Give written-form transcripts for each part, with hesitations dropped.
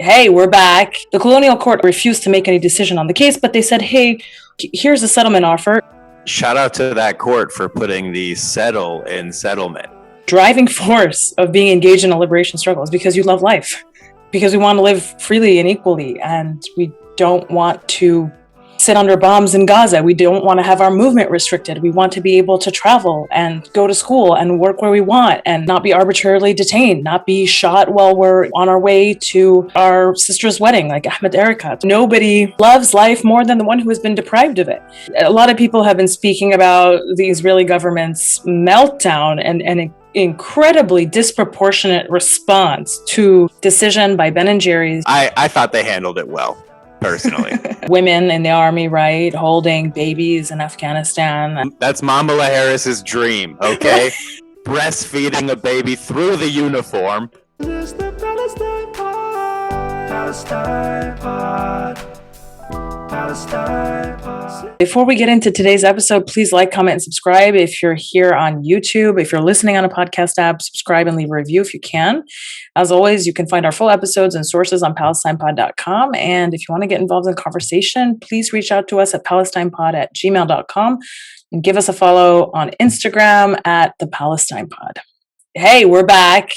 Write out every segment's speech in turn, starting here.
Hey, we're back. The colonial court refused to make any decision on the case, but they said, hey, here's a settlement offer. Shout out to that court for putting the settle in settlement. Driving force of being engaged in a liberation struggle is because you love life, because we want to live freely and equally, and we don't want to sit under bombs in Gaza. We don't want to have our movement restricted. We want to be able to travel and go to school and work where we want and not be arbitrarily detained, not be shot while we're on our way to our sister's wedding, like Ahmed Erekat. Nobody loves life more than the one who has been deprived of it. A lot of people have been speaking about the Israeli government's meltdown and an incredibly disproportionate response to decision by Ben and Jerry's. I thought they handled it well. Personally. Women in the army, right? Holding babies in Afghanistan. That's Kamala Harris's dream, okay? Breastfeeding a baby through the uniform. This is the Palestine Pod. Palestine Pod. Palestine Pod. Before we get into today's episode, please like, comment, and subscribe. If you're here on YouTube, if you're listening on a podcast app, subscribe and leave a review if you can. As always, you can find our full episodes and sources on PalestinePod.com. And if you want to get involved in conversation, please reach out to us at PalestinePod@gmail.com and give us a follow on Instagram at the Palestine Pod. Hey, we're back.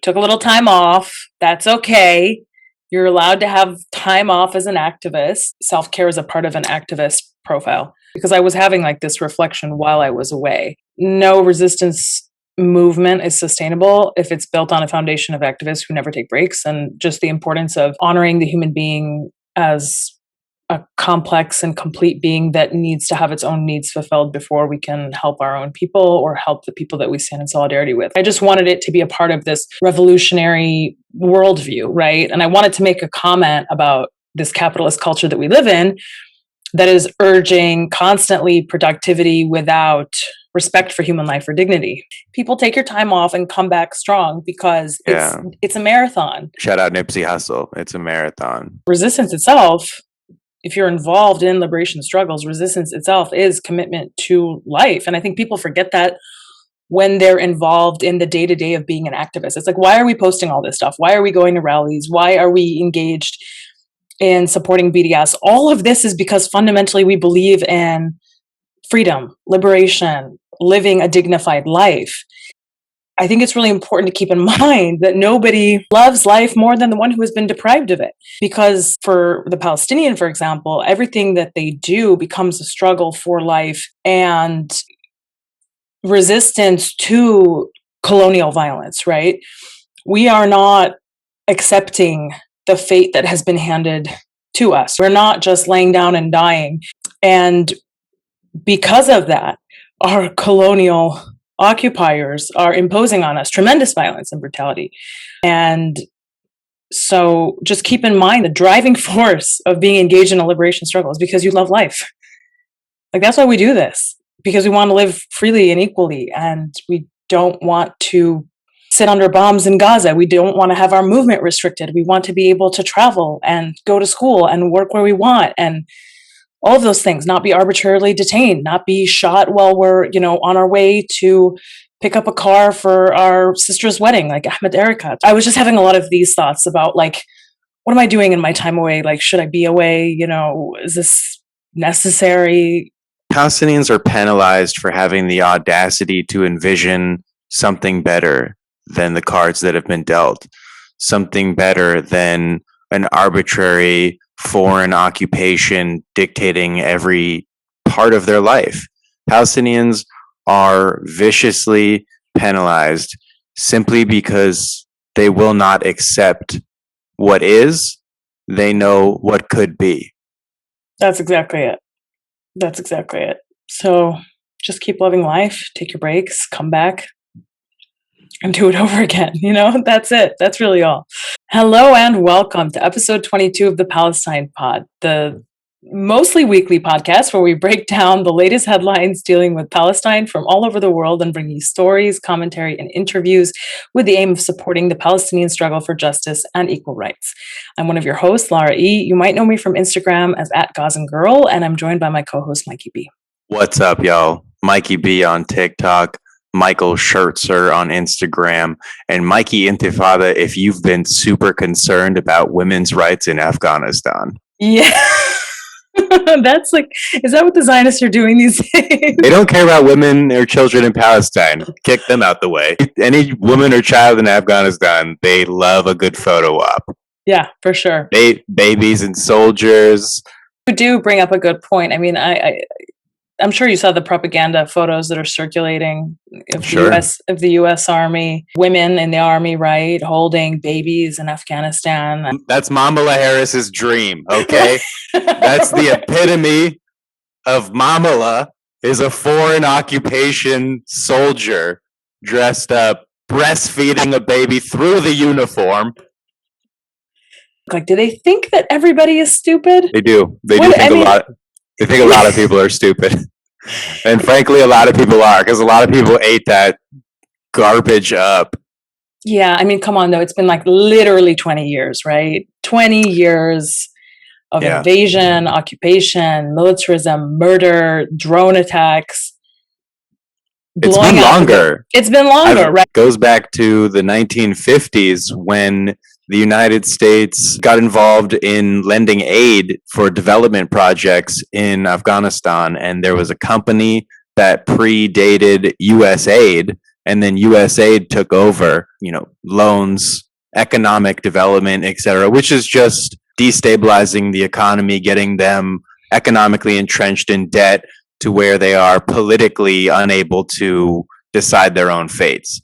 Took a little time off. That's okay. You're allowed to have time off as an activist. Self-care is a part of an activist profile. Because I was having like this reflection while I was away. No resistance movement is sustainable if it's built on a foundation of activists who never take breaks, and just the importance of honoring the human being as a complex and complete being that needs to have its own needs fulfilled before we can help our own people or help the people that we stand in solidarity with. I just wanted it to be a part of this revolutionary worldview, right? And I wanted to make a comment about this capitalist culture that we live in that is urging constantly productivity without respect for human life or dignity. People, take your time off and come back strong, because it's a marathon. Shout out Nipsey Hussle. It's a marathon. Resistance itself, if you're involved in liberation struggles, resistance itself is commitment to life. And I think people forget that when they're involved in the day-to-day of being an activist. It's like, why are we posting all this stuff? Why are we going to rallies? Why are we engaged in supporting BDS? All of this is because fundamentally we believe in freedom, liberation, living a dignified life. I think it's really important to keep in mind that nobody loves life more than the one who has been deprived of it. Because for the Palestinian, for example, everything that they do becomes a struggle for life and resistance to colonial violence, right? We are not accepting the fate that has been handed to us. We're not just laying down and dying. And because of that, our colonial occupiers are imposing on us tremendous violence and brutality. And so just keep in mind the driving force of being engaged in a liberation struggle is because you love life. Like, that's why we do this, because we want to live freely and equally, and we don't want to sit under bombs in Gaza. We don't want to have our movement restricted. We want to be able to travel and go to school and work where we want, and all of those things, not be arbitrarily detained, not be shot while we're, on our way to pick up a car for our sister's wedding, like Ahmed Erekat. I was just having a lot of these thoughts about, like, what am I doing in my time away? Like, should I be away? Is this necessary? Palestinians are penalized for having the audacity to envision something better than the cards that have been dealt, something better than an arbitrary foreign occupation dictating every part of their life. Palestinians are viciously penalized simply because they will not accept what is. They know what could be. That's exactly it. So just keep living life, take your breaks, come back, and do it over again. That's it. That's really all. Hello and welcome to episode 22 of the Palestine Pod, the mostly weekly podcast where we break down the latest headlines dealing with Palestine from all over the world and bring you stories, commentary, and interviews with the aim of supporting the Palestinian struggle for justice and equal rights. I'm one of your hosts, Lara E. You might know me from Instagram as @GazanGirl, and I'm joined by my co-host, Mikey B. What's up, y'all? Mikey B on TikTok. Michael Schertzer on Instagram, and Mikey Intifada if you've been super concerned about women's rights in Afghanistan. Yeah. That's like, is that what the Zionists are doing these days? They don't care about women or children in Palestine. Kick them out the way. Any woman or child in Afghanistan, they love a good photo op. Yeah, for sure. Babies and soldiers. You do bring up a good point. I mean, I'm sure you saw the propaganda photos that are circulating of the U.S. Army, women in the army, right, holding babies in Afghanistan. That's Kamala Harris's dream, okay? That's the epitome of Kamala, is a foreign occupation soldier dressed up, breastfeeding a baby through the uniform. Like, do they think that everybody is stupid? They do. They think a lot of people are stupid. And frankly, a lot of people are, because a lot of people ate that garbage up. Yeah, I mean, come on, though. It's been like literally 20 years, right? 20 years of invasion, occupation, militarism, murder, drone attacks. It's been longer. Right? It goes back to the 1950s when the United States got involved in lending aid for development projects in Afghanistan. And there was a company that predated USAID, and then USAID took over, loans, economic development, etc., which is just destabilizing the economy, getting them economically entrenched in debt to where they are politically unable to decide their own fates.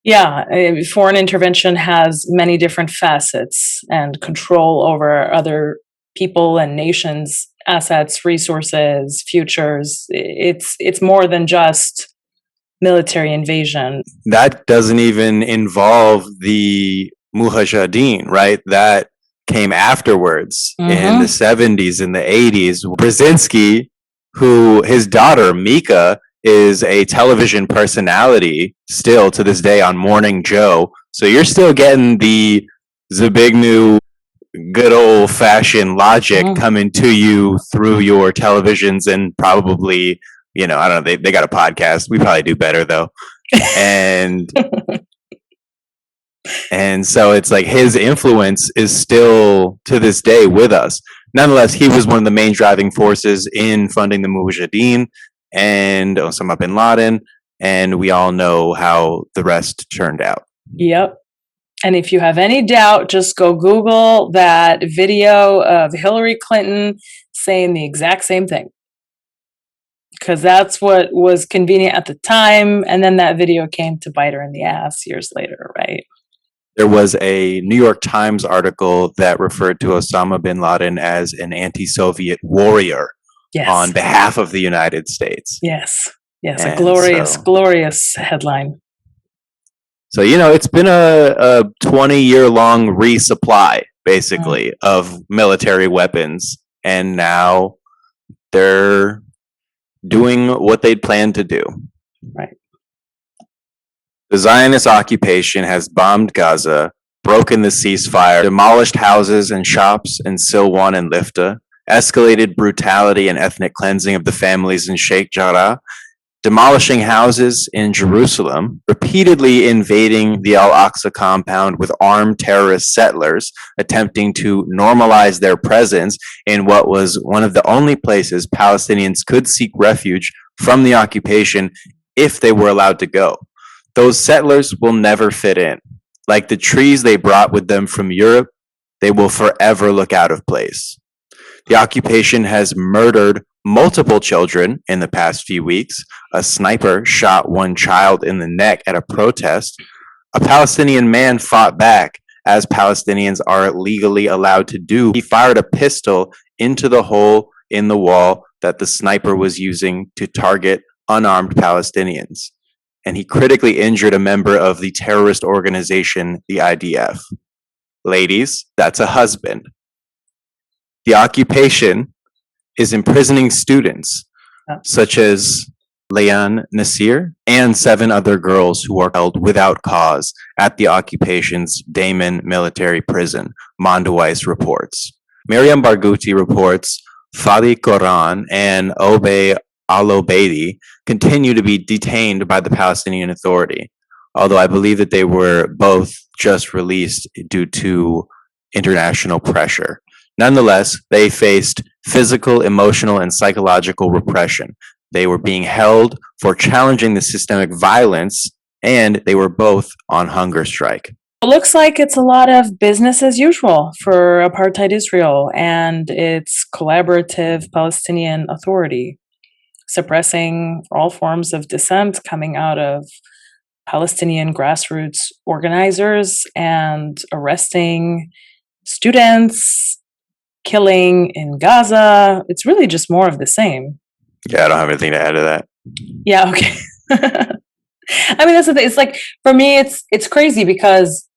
Yeah, foreign intervention has many different facets and control over other people and nations' assets, resources, futures. It's more than just military invasion. That doesn't even involve the Mujahideen, right? That came afterwards in the 70s and the 80s. Brzezinski, who his daughter Mika is a television personality still to this day on Morning Joe. So you're still getting the Zbigniew good old fashioned logic coming to you through your televisions, and probably, I don't know, they got a podcast. We probably do better though. And so it's like his influence is still to this day with us. Nonetheless, he was one of the main driving forces in funding the Mujahideen and Osama bin Laden, and we all know how the rest turned out. Yep. And if you have any doubt, just go Google that video of Hillary Clinton saying the exact same thing, because that's what was convenient at the time, and then that video came to bite her in the ass years later, right? There was a New York Times article that referred to Osama bin Laden as an anti-Soviet warrior on behalf of the United States. Yes, a glorious headline. So, it's been a 20-year-long resupply, basically, of military weapons, and now they're doing what they'd planned to do. Right. The Zionist occupation has bombed Gaza, broken the ceasefire, demolished houses and shops in Silwan and Lifta, escalated brutality and ethnic cleansing of the families in Sheikh Jarrah, demolishing houses in Jerusalem, repeatedly invading the Al-Aqsa compound with armed terrorist settlers, attempting to normalize their presence in what was one of the only places Palestinians could seek refuge from the occupation if they were allowed to go. Those settlers will never fit in. Like the trees they brought with them from Europe, they will forever look out of place. The occupation has murdered multiple children in the past few weeks. A sniper shot one child in the neck at a protest. A Palestinian man fought back, as Palestinians are legally allowed to do. He fired a pistol into the hole in the wall that the sniper was using to target unarmed Palestinians. And he critically injured a member of the terrorist organization, the IDF. Ladies, that's a husband. The occupation is imprisoning students, such as Leanne Nasir and 7 other girls who are held without cause at the occupation's Damon military prison, Mondoweiss reports. Miriam Barghouti reports Fadi Koran and Obey al-Obeidi continue to be detained by the Palestinian Authority, although I believe that they were both just released due to international pressure. Nonetheless, they faced physical, emotional, and psychological repression. They were being held for challenging the systemic violence, and they were both on hunger strike. It looks like it's a lot of business as usual for Apartheid Israel and its collaborative Palestinian Authority, suppressing all forms of dissent coming out of Palestinian grassroots organizers and arresting students, killing in Gaza. It's really just more of the same. Yeah, I don't have anything to add to that. Yeah, okay. I mean, that's the thing. It's like, for me, it's crazy because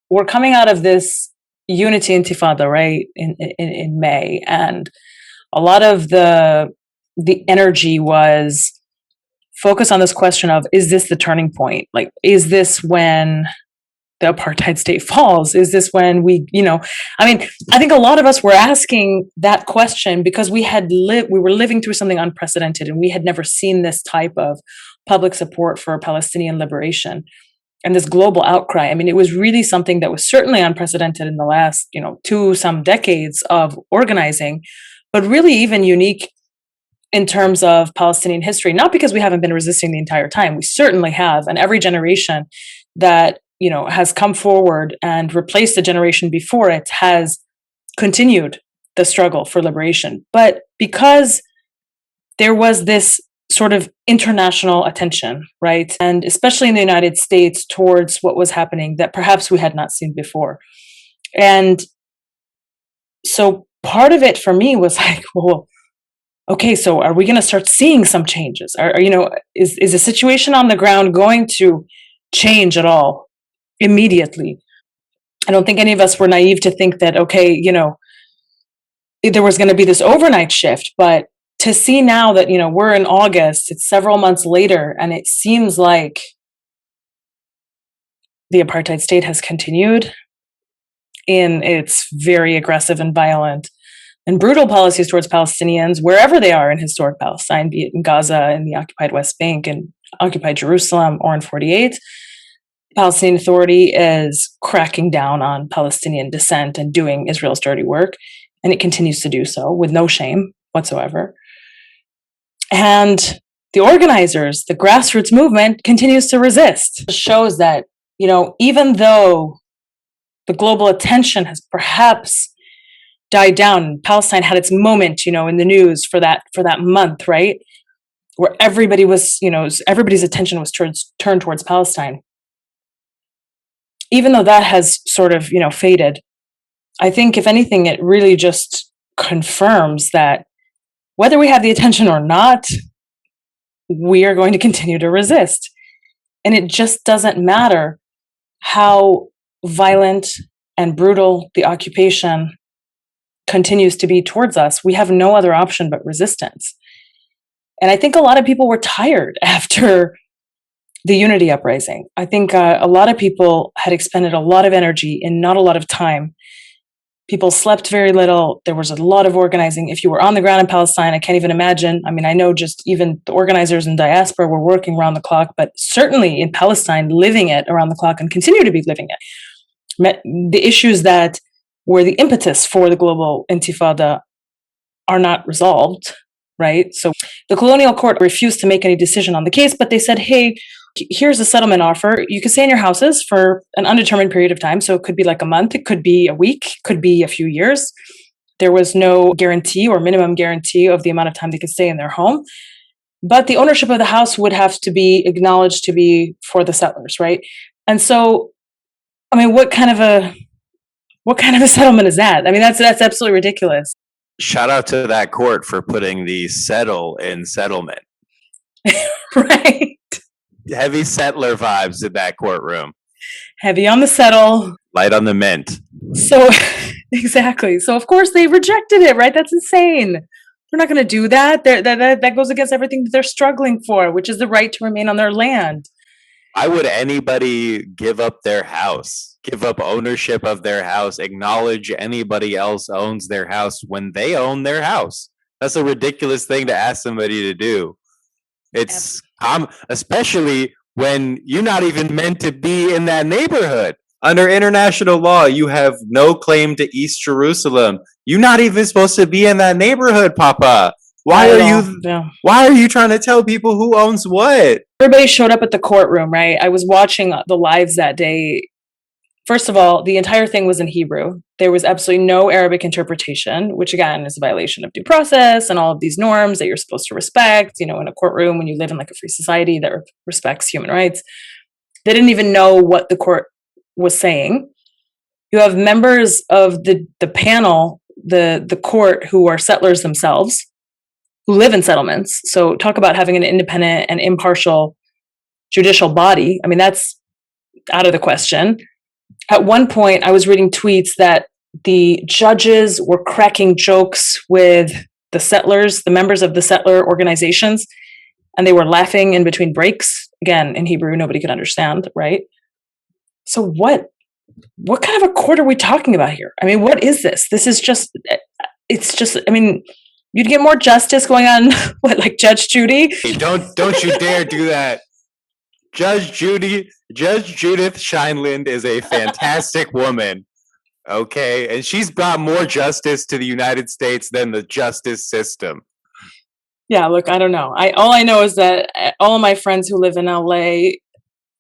we're coming out of this unity intifada, right, in May, and a lot of the energy was focused on this question of, is this the turning point? Like, is this when the apartheid state falls? Is this when we, I mean, I think a lot of us were asking that question because we were living through something unprecedented, and we had never seen this type of public support for Palestinian liberation and this global outcry. I mean, it was really something that was certainly unprecedented in the last, some decades of organizing, but really even unique in terms of Palestinian history, not because we haven't been resisting the entire time. We certainly have. And every generation that, has come forward and replaced the generation before it has continued the struggle for liberation. But because there was this sort of international attention, right? And especially in the United States towards what was happening that perhaps we had not seen before. And so part of it for me was like, well, okay, so are we going to start seeing some changes? Is the situation on the ground going to change at all immediately? I don't think any of us were naive to think that, okay, there was going to be this overnight shift, but to see now that, we're in August, it's several months later, and it seems like the apartheid state has continued in its very aggressive and violent and brutal policies towards Palestinians, wherever they are in historic Palestine, be it in Gaza, in the occupied West Bank, and occupied Jerusalem, or in 48. The Palestinian Authority is cracking down on Palestinian dissent and doing Israel's dirty work, and it continues to do so with no shame whatsoever. And the organizers, the grassroots movement, continues to resist. It shows that, even though the global attention has perhaps died down, Palestine had its moment, in the news for that month, right? Where everybody was, everybody's attention was turned towards Palestine. Even though that has sort of, faded, I think if anything, it really just confirms that whether we have the attention or not, we are going to continue to resist. And it just doesn't matter how violent and brutal the occupation continues to be towards us. We have no other option but resistance. And I think a lot of people were tired after the Unity Uprising. I think a lot of people had expended a lot of energy in not a lot of time. People slept very little. There was a lot of organizing. If you were on the ground in Palestine, I can't even imagine. I mean, I know just even the organizers in diaspora were working around the clock, but certainly in Palestine, living it around the clock and continue to be living it. The issues that were the impetus for the global intifada are not resolved, right? So the colonial court refused to make any decision on the case, but they said, hey, here's a settlement offer. You can stay in your houses for an undetermined period of time. So it could be like a month, it could be a week, could be a few years. There was no guarantee or minimum guarantee of the amount of time they could stay in their home. But the ownership of the house would have to be acknowledged to be for the settlers, right? And so, I mean, what kind of a settlement is that? I mean, that's absolutely ridiculous. Shout out to that court for putting the settle in settlement. Right. Heavy settler vibes in that courtroom. Heavy on the settle. Light on the mint. So, exactly. So, of course, they rejected it, right? That's insane. They're not going to do that. That goes against everything that they're struggling for, which is the right to remain on their land. Why would anybody give up their house, give up ownership of their house, acknowledge anybody else owns their house when they own their house? That's a ridiculous thing to ask somebody to do. Especially when you're not even meant to be in that neighborhood. Under international law, you have no claim to East Jerusalem. You're not even supposed to be in that neighborhood, Papa. Why are you trying to tell people who owns what? Everybody showed up at the courtroom, right? I was watching the lives that day. First of all, the entire thing was in Hebrew. There was absolutely no Arabic interpretation, which again is a violation of due process and all of these norms that you're supposed to respect, in a courtroom when you live in like a free society that respects human rights. They didn't even know what the court was saying. You have members of the panel, the court, who are settlers themselves, who live in settlements. So talk about having an independent and impartial judicial body. I mean, that's out of the question. At one point, I was reading tweets that the judges were cracking jokes with the settlers, the members of the settler organizations, and they were laughing in between breaks. Again, in Hebrew, nobody could understand, right? So what kind of a court are we talking about here? I mean, what is this? This is just, I mean, you'd get more justice going on, like Judge Judy? Hey, don't you dare do that. Judge Judith Scheinland is a fantastic woman, okay? And she's brought more justice to the United States than the justice system. Yeah, look, I don't know. All I know is that all of my friends who live in LA,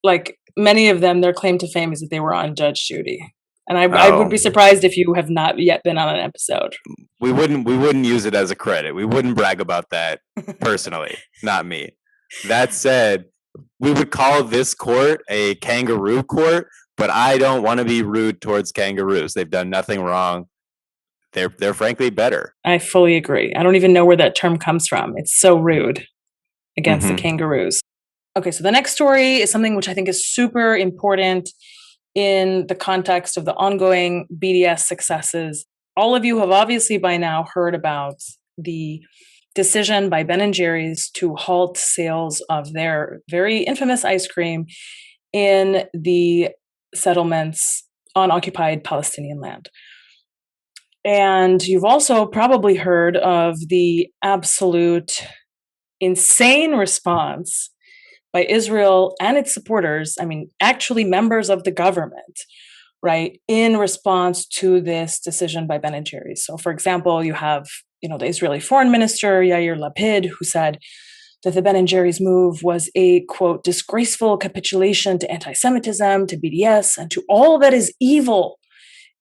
like many of them, their claim to fame is that they were on Judge Judy. And I would be surprised if you have not yet been on an episode. We wouldn't use it as a credit. We wouldn't brag about that personally, not me. That said, we would call this court a kangaroo court, but I don't want to be rude towards kangaroos. They've done nothing wrong. They're frankly better. I fully agree. I don't even know where that term comes from. It's so rude against the kangaroos. Okay, so the next story is something which I think is super important in the context of the ongoing BDS successes. All of you have obviously by now heard about the decision by Ben & Jerry's to halt sales of their very infamous ice cream in the settlements on occupied Palestinian land. And you've also probably heard of the absolute insane response by Israel and its supporters, I mean, actually members of the government, right, in response to this decision by Ben & Jerry's. So, for example, you have, the Israeli foreign minister, Yair Lapid, who said that the Ben & Jerry's move was a, quote, disgraceful capitulation to anti-Semitism, to BDS, and to all that is evil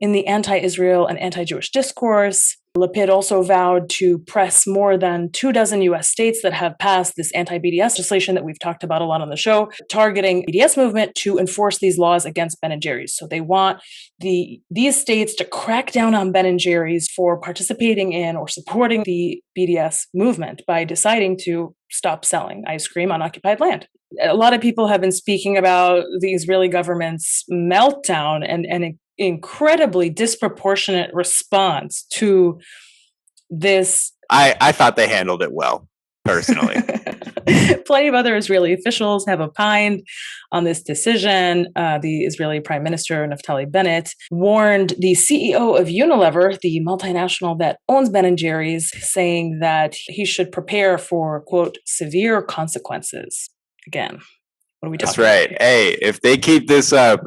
in the anti-Israel and anti-Jewish discourse. Lapid also vowed to press more than 24 U.S. states that have passed this anti-BDS legislation that we've talked about a lot on the show, targeting BDS movement to enforce these laws against Ben & Jerry's. So they want these states to crack down on Ben & Jerry's for participating in or supporting the BDS movement by deciding to stop selling ice cream on occupied land. A lot of people have been speaking about the Israeli government's meltdown and incredibly disproportionate response to this. I thought they handled it well, personally. Plenty of other Israeli officials have opined on this decision. The Israeli Prime Minister, Naftali Bennett, warned the CEO of Unilever, the multinational that owns Ben & Jerry's, saying that he should prepare for, quote, severe consequences. Again, what are we talking about? That's right. Hey, if they keep this up,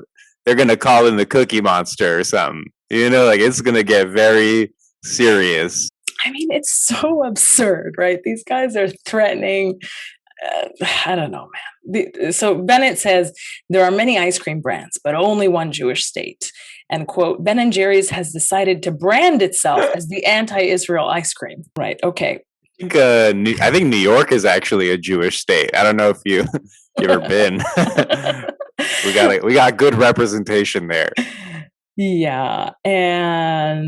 they're going to call in the Cookie Monster or something. It's going to get very serious. I mean, it's so absurd, right? These guys are threatening. I don't know, man. So Bennett says there are many ice cream brands, but only one Jewish state. And, quote, Ben & Jerry's has decided to brand itself as the anti-Israel ice cream. Right. Okay. I think New York is actually a Jewish state. I don't know if you've ever been. We got good representation there. Yeah. And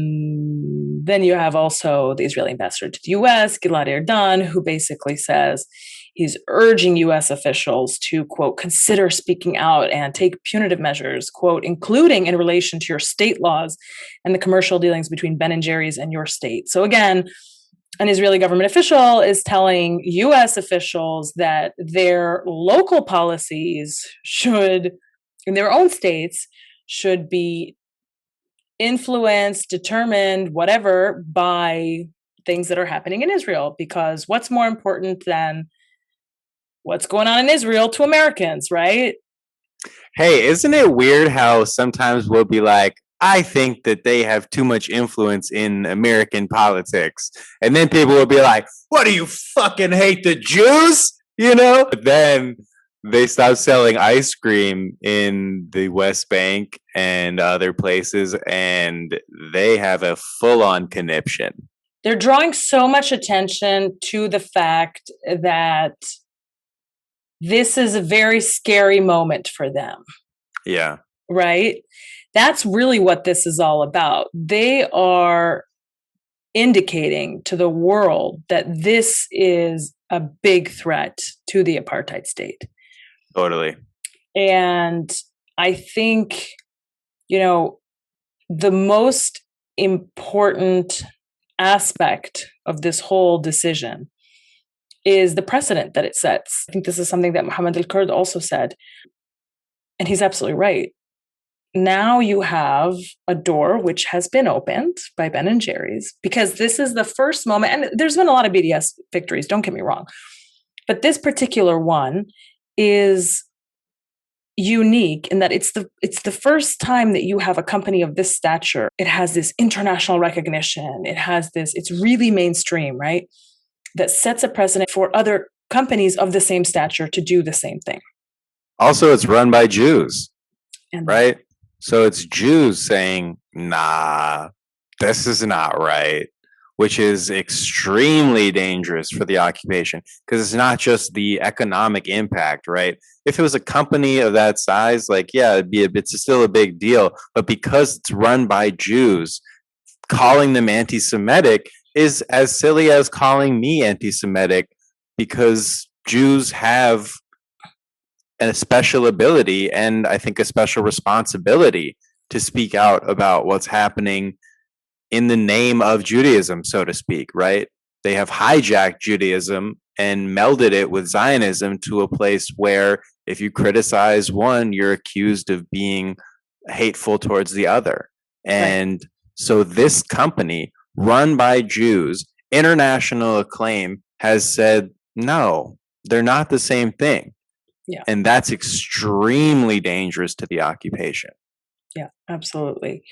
then you have also the Israeli ambassador to the US, Gilad Erdan, who basically says he's urging US officials to, quote, consider speaking out and take punitive measures, quote, including in relation to your state laws and the commercial dealings between Ben & Jerry's and your state. So again, an Israeli government official is telling US officials that their local policies should, in their own states, should be influenced, determined, whatever, by things that are happening in Israel, because what's more important than what's going on in Israel to Americans, right? Hey, isn't it weird how sometimes we'll be like, I think that they have too much influence in American politics. And then people will be like, what do you fucking hate the Jews? You know? But then they stop selling ice cream in the West Bank and other places, and they have a full-on conniption. They're drawing so much attention to the fact that this is a very scary moment for them. Yeah. Right? That's really what this is all about. They are indicating to the world that this is a big threat to the apartheid state. Totally. And I think, the most important aspect of this whole decision is the precedent that it sets. I think this is something that Mohammed al-Kurd also said, and he's absolutely right. Now you have a door which has been opened by Ben & Jerry's, because this is the first moment, and there's been a lot of BDS victories, don't get me wrong, but this particular one is unique in that it's the first time that you have a company of this stature. It has this international recognition. It's really mainstream, right? That sets a precedent for other companies of the same stature to do the same thing. Also, it's run by Jews, right? So it's Jews saying, nah, this is not right, which is extremely dangerous for the occupation, because it's not just the economic impact, right? If it was a company of that size, it's still a big deal. But because it's run by Jews, calling them anti-Semitic is as silly as calling me anti-Semitic, because Jews have a special ability and I think a special responsibility to speak out about what's happening in the name of Judaism, so to speak, right? They have hijacked Judaism and melded it with Zionism to a place where if you criticize one, you're accused of being hateful towards the other. And so this company, run by Jews, international acclaim, has said, no, they're not the same thing. Yeah. And that's extremely dangerous to the occupation. Yeah, absolutely.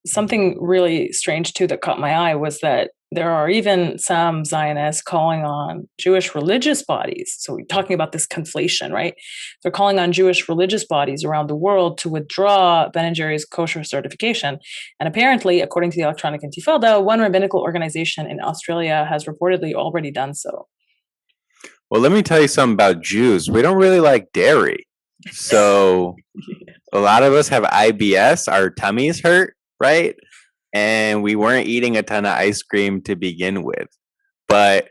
Something really strange, too, that caught my eye was that there are even some Zionists calling on Jewish religious bodies. So we're talking about this conflation, right? They're calling on Jewish religious bodies around the world to withdraw Ben & Jerry's kosher certification. And apparently, according to the Electronic Intifada, one rabbinical organization in Australia has reportedly already done so. Well, let me tell you something about Jews. We don't really like dairy. So a lot of us have IBS, our tummies hurt, right? And we weren't eating a ton of ice cream to begin with. But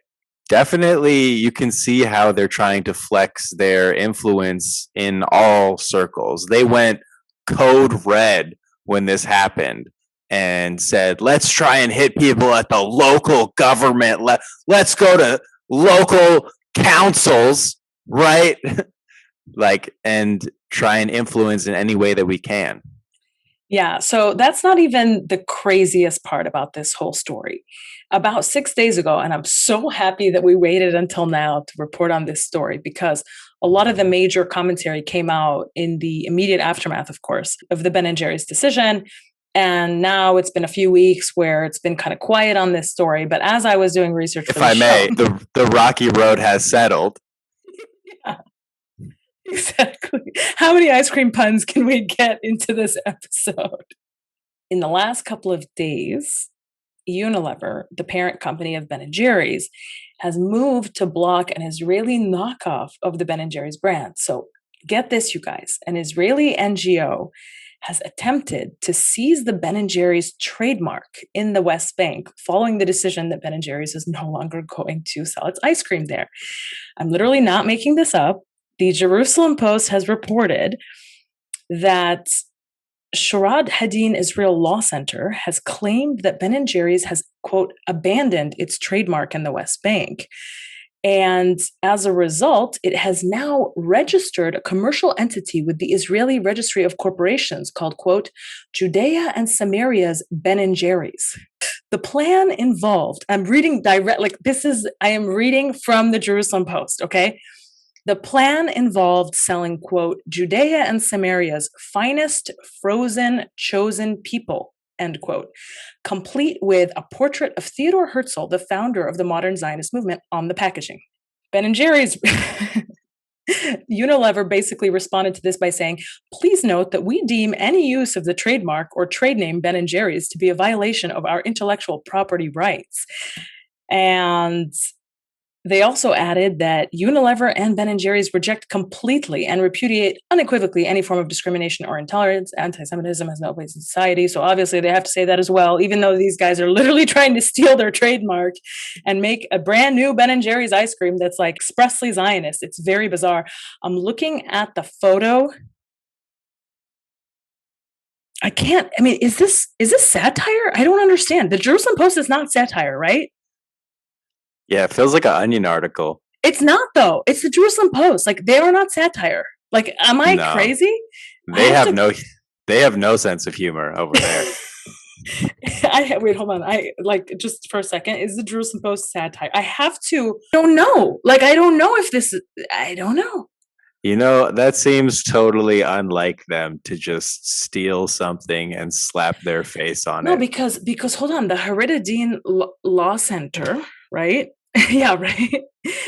definitely you can see how they're trying to flex their influence in all circles. They went code red when this happened and said, let's try and hit people at the local government. Let's go to local councils, right? And try and influence in any way that we can. Yeah, so that's not even the craziest part about this whole story. About 6 days ago, and I'm so happy that we waited until now to report on this story, because a lot of the major commentary came out in the immediate aftermath, of course, of the Ben & Jerry's decision. And now it's been a few weeks where it's been kind of quiet on this story. But as I was doing research for the show, the rocky road has settled. Yeah, exactly. How many ice cream puns can we get into this episode? In the last couple of days, Unilever, the parent company of Ben & Jerry's, has moved to block an Israeli knockoff of the Ben & Jerry's brand. So get this, you guys. An Israeli NGO has attempted to seize the Ben & Jerry's trademark in the West Bank following the decision that Ben & Jerry's is no longer going to sell its ice cream there. I'm literally not making this up. The Jerusalem Post has reported that Sharad Hadin Israel Law Center has claimed that Ben & Jerry's has, quote, abandoned its trademark in the West Bank. And as a result, it has now registered a commercial entity with the Israeli Registry of Corporations called, quote, Judea and Samaria's Ben & Jerry's. The plan involved, I'm reading direct, I am reading from the Jerusalem Post, okay? The plan involved selling, quote, Judea and Samaria's finest frozen chosen people, end quote, complete with a portrait of Theodore Herzl, the founder of the modern Zionist movement, on the packaging. Ben & Jerry's Unilever basically responded to this by saying, please note that we deem any use of the trademark or trade name Ben & Jerry's to be a violation of our intellectual property rights. And they also added that Unilever and Ben & Jerry's reject completely and repudiate unequivocally any form of discrimination or intolerance. Anti-Semitism has no place in society. So obviously they have to say that as well, even though these guys are literally trying to steal their trademark and make a brand new Ben & Jerry's ice cream that's like expressly Zionist. It's very bizarre. I'm looking at the photo. Is this satire? I don't understand. The Jerusalem Post is not satire, right? Yeah, it feels like an Onion article. It's not, though. It's the Jerusalem Post. Like, they are not satire. Like, am I crazy? They have no sense of humor over there. Wait, hold on. Just for a second, is the Jerusalem Post satire? I don't know. Like, I don't know if this is, I don't know. You know, that seems totally unlike them to just steal something and slap their face on it. No, because hold on, the Haridadin Law Center, right? Yeah, right.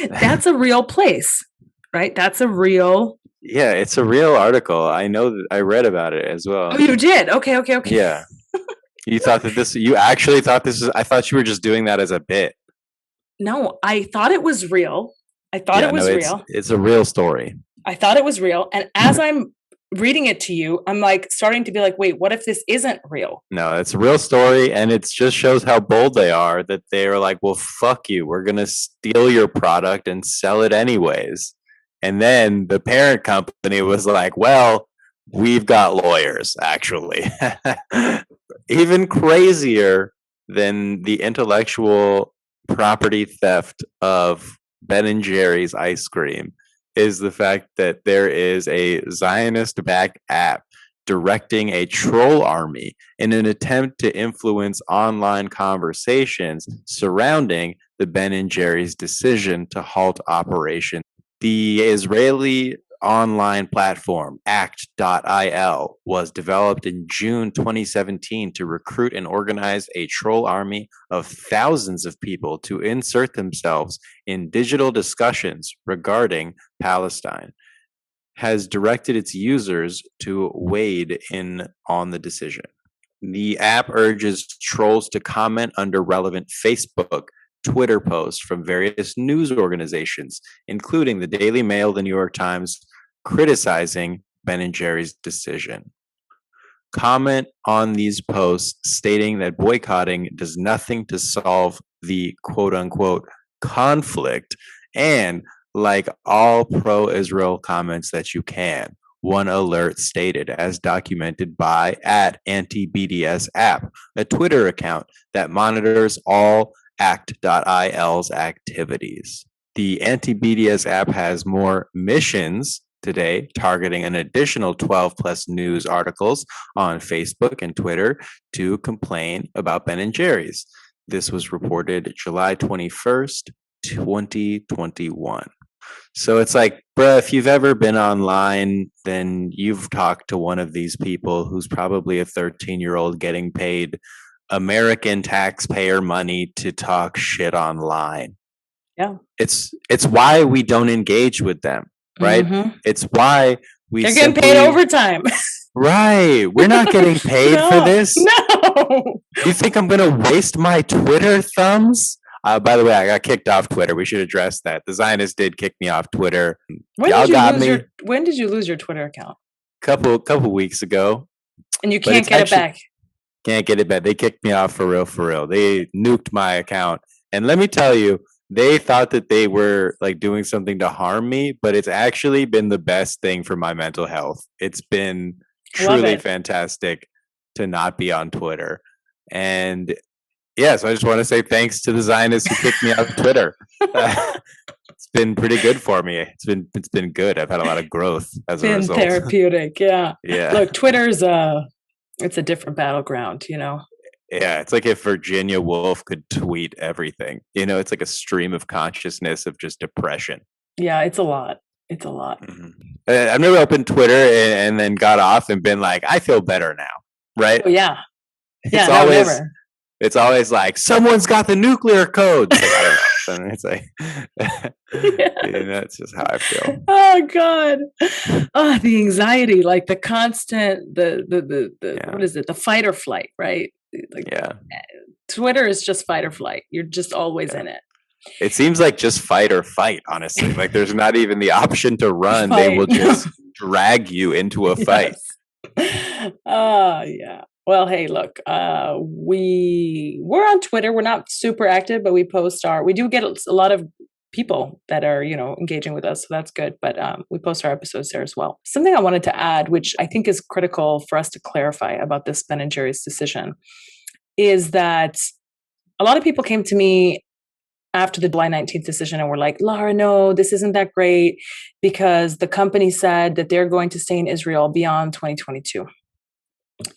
That's a real place, right? That's a real. Yeah, it's a real article. I know that I read about it as well. Oh, you did? Okay. Yeah. You actually thought this was, I thought you were just doing that as a bit. No, I thought it was real. Real. It's a real story. I thought it was real. And as I'm reading it to you, I'm like starting to be like, wait, what if this isn't real? No, it's a real story. And it just shows how bold they are, that they're like, well, fuck you. We're going to steal your product and sell it anyways. And then the parent company was like, well, we've got lawyers, actually. Even crazier than the intellectual property theft of Ben & Jerry's ice cream is the fact that there is a Zionist-backed app directing a troll army in an attempt to influence online conversations surrounding the Ben & Jerry's decision to halt operation. The Israeli online platform act.il was developed in June 2017 to recruit and organize a troll army of thousands of people to insert themselves in digital discussions regarding Palestine, has directed its users to wade in on the decision. The app urges trolls to comment under relevant Facebook, Twitter posts from various news organizations, including the Daily Mail, the New York Times, criticizing Ben & Jerry's decision. Comment on these posts stating that boycotting does nothing to solve the quote-unquote conflict, and like all pro-Israel comments that you can, one alert stated, as documented by @AntiBDS app, a Twitter account that monitors all act.il's activities. The Anti-BDS app has more missions today, targeting an additional 12 plus news articles on Facebook and Twitter to complain about Ben & Jerry's. This was reported July 21st, 2021. So it's like, bruh, if you've ever been online, then you've talked to one of these people who's probably a 13-year-old getting paid American taxpayer money to talk shit online. Yeah. It's why we don't engage with them, right? Mm-hmm. It's why they're getting paid overtime. Right. We're not getting paid for this. No. You think I'm going to waste my Twitter thumbs? By the way, I got kicked off Twitter. We should address that. The Zionists did kick me off Twitter. When did you lose your Twitter account? Couple weeks ago. And you can't get it back. Can't get it back. They kicked me off for real. They nuked my account. And let me tell you, they thought that they were like doing something to harm me, but it's actually been the best thing for my mental health. It's been truly fantastic to not be on Twitter. And yeah, so I just want to say thanks to the Zionists who kicked me out of Twitter. It's been pretty good for me. It's been good. I've had a lot of growth as a result. Therapeutic, yeah. Yeah. Look, Twitter's it's a different battleground, you know. Yeah, it's like if Virginia Woolf could tweet everything. It's like a stream of consciousness of just depression. Yeah, it's a lot. It's a lot. Mm-hmm. I've never opened Twitter and then got off and been like, I feel better now, right? Oh yeah, It's always never. It's always like someone's got the nuclear codes. Like, I don't know. And it's like, that's just how I feel. Oh God, the anxiety, like the constant, the what is it? The fight or flight, right? Like, Twitter is just fight or flight. You're just always in it. It seems like just fight or fight, honestly. Like there's not even the option to run. They will just drag you into a fight. Yeah. Well, hey, look, we're on Twitter. We're not super active, but we do get a lot of people that are, engaging with us. So that's good. But we post our episodes there as well. Something I wanted to add, which I think is critical for us to clarify about this Ben and Jerry's decision, is that a lot of people came to me after the July 19th decision and were like, Lara, no, this isn't that great because the company said that they're going to stay in Israel beyond 2022.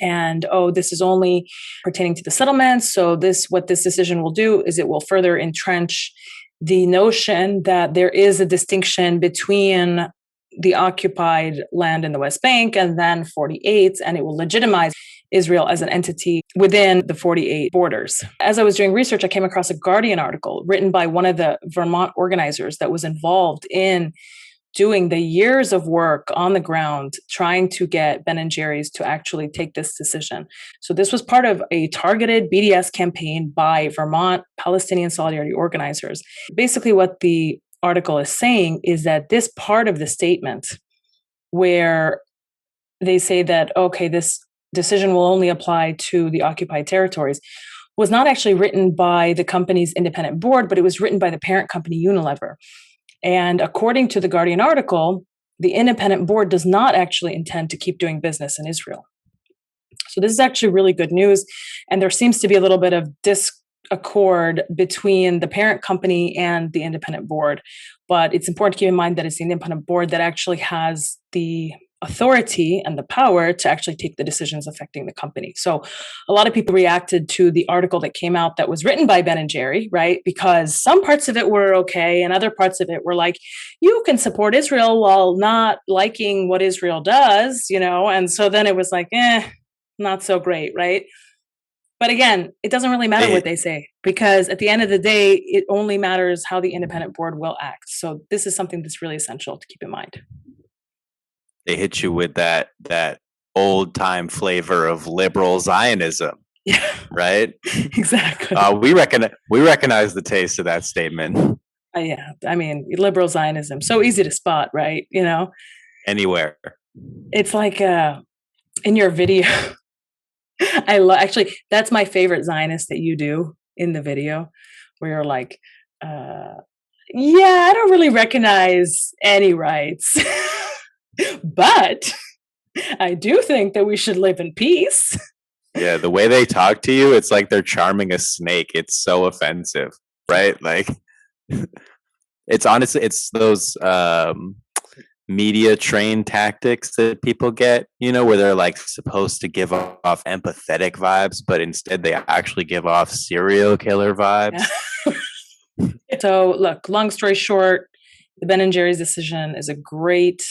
And, this is only pertaining to the settlements. So what this decision will do is it will further entrench the notion that there is a distinction between the occupied land in the West Bank and then 48, and it will legitimize Israel as an entity within the 48 borders. As I was doing research, I came across a Guardian article written by one of the Vermont organizers that was involved in doing the years of work on the ground, trying to get Ben and Jerry's to actually take this decision. So this was part of a targeted BDS campaign by Vermont Palestinian Solidarity organizers. Basically, what the article is saying is that this part of the statement where they say that, okay, this decision will only apply to the occupied territories was not actually written by the company's independent board, but it was written by the parent company Unilever. And according to the Guardian article, the independent board does not actually intend to keep doing business in Israel. So this is actually really good news. And there seems to be a little bit of disaccord between the parent company and the independent board. But it's important to keep in mind that it's the independent board that actually has the authority and the power to actually take the decisions affecting the company. So a lot of people reacted to the article that came out that was written by Ben and Jerry, right? Because some parts of it were okay and other parts of it were like, you can support Israel while not liking what Israel does, and so then it was like, not so great, right? But again, it doesn't really matter what they say because at the end of the day, it only matters how the independent board will act. So this is something that's really essential to keep in mind. They hit you with that old time flavor of liberal Zionism, right? Exactly. We recognize the taste of that statement. Yeah, I mean, liberal Zionism, so easy to spot, right? Anywhere. It's like in your video. Actually, that's my favorite Zionist that you do in the video, where you're like, I don't really recognize any rights. But I do think that we should live in peace. Yeah, the way they talk to you, it's like they're charming a snake. It's so offensive, right? Like, it's those media trained tactics that people get, where they're like supposed to give off empathetic vibes, but instead they actually give off serial killer vibes. Yeah. So, look, long story short, the Ben and Jerry's decision is a great